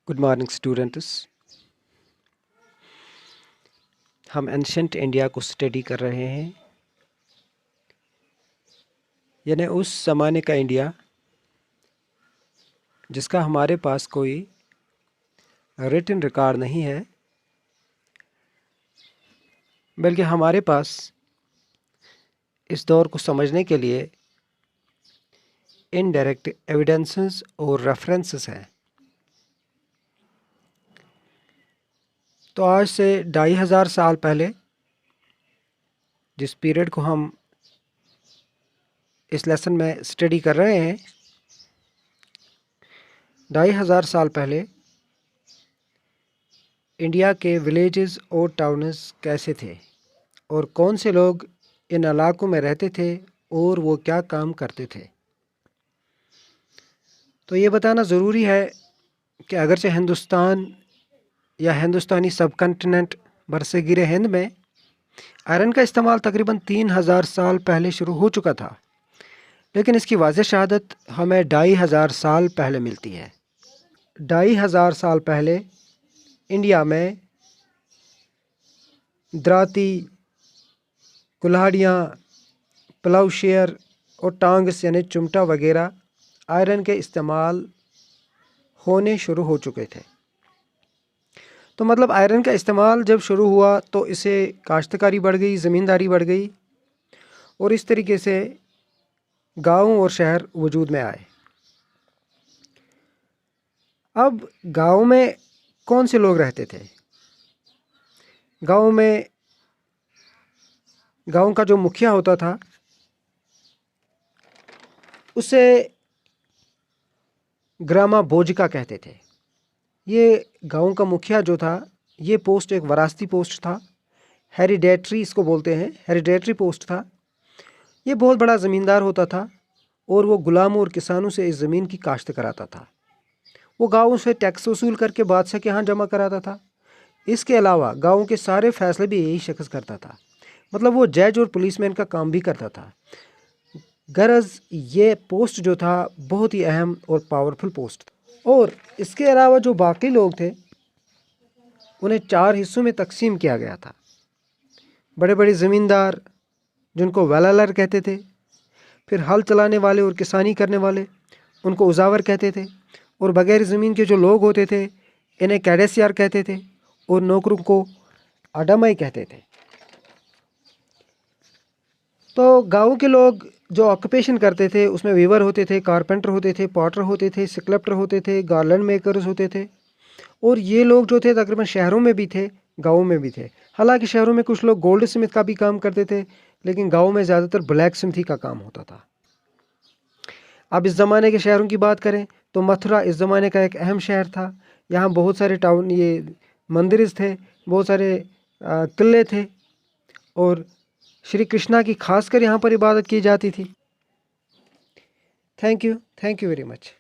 Good morning students. हम ancient India को study कर रहे हैं, यानी उस ज़माने का इंडिया जिसका हमारे पास कोई रिटन रिकॉर्ड नहीं है, बल्कि हमारे पास इस दौर को समझने के लिए इनडायरेक्ट एविडेंसेस और रेफरेंसेस हैं। तो आज से 2500 साल पहले जिस पीरियड को हम इस लेसन में स्टडी कर रहे हैं, 2500 साल पहले इंडिया के विलेजेस और टाउन्स कैसे थे और कौन से लोग इन इलाकों में रहते थे और वो क्या काम करते थे। तो ये बताना ज़रूरी है कि अगरचे हिंदुस्तान या हिंदुस्तानी सब कॉन्टिनेंट बरसगीर हिंद में आयरन का इस्तेमाल तकरीबन 3000 साल पहले शुरू हो चुका था, लेकिन इसकी वाज़ेह शहादत हमें 2500 साल पहले मिलती है। 2500 साल पहले इंडिया में दराती, कुल्हाड़ियाँ, प्लाउशेयर और टांग्स यानी चिमटा वगैरह आयरन के इस्तेमाल होने शुरू हो चुके थे। तो मतलब आयरन का इस्तेमाल जब शुरू हुआ तो इससे काश्तकारी बढ़ गई, ज़मींदारी बढ़ गई और इस तरीके से गाँव और शहर वजूद में आए। अब गाँव में कौन से लोग रहते थे? गाँव का जो मुखिया होता था उसे ग्रामा भोजिका कहते थे। ये गांव का मुखिया जो था, ये पोस्ट एक वरासती पोस्ट था, हेरिडेटरी इसको बोलते हैं, हेरिडेटरी पोस्ट था। ये बहुत बड़ा ज़मींदार होता था और वो गुलामों और किसानों से इस ज़मीन की काश्त कराता था। वो गाँव से टैक्स वसूल करके बादशाह के यहाँ जमा कराता था। इसके अलावा गाँव के सारे फैसले भी यही शख्स करता था, मतलब वो जज और पुलिसमैन का काम भी करता था। गरज ये पोस्ट जो था बहुत ही अहम और पावरफुल पोस्ट था। और इसके अलावा जो बाकी लोग थे उन्हें 4 हिस्सों में तकसीम किया गया था। बड़े बड़े ज़मींदार जिनको वेलालर कहते थे, फिर हल चलाने वाले और किसानी करने वाले उनको उजावर कहते थे, और बगैर ज़मीन के जो लोग होते थे इन्हें कैडेसियार कहते थे, और नौकरों को अडमाई कहते थे। तो गाँव के लोग जो ऑक्यूपेशन करते थे उसमें वीवर होते थे, कारपेंटर होते थे, पॉटर होते थे, स्कल्प्टर होते थे, गार्लैंड मेकर्स होते थे। और ये लोग जो थे तकरीबन शहरों में भी थे, गाँव में भी थे। हालांकि शहरों में कुछ लोग गोल्ड स्मिथ का भी काम करते थे, लेकिन गाँव में ज़्यादातर ब्लैक स्मिथी का काम होता था। अब इस ज़माने के शहरों की बात करें तो मथुरा इस ज़माने का एक अहम शहर था। यहाँ बहुत सारे टाउन ये मंदिर थे, बहुत सारे किले थे, और श्री कृष्णा की खासकर यहाँ पर इबादत की जाती थी। Thank you very much.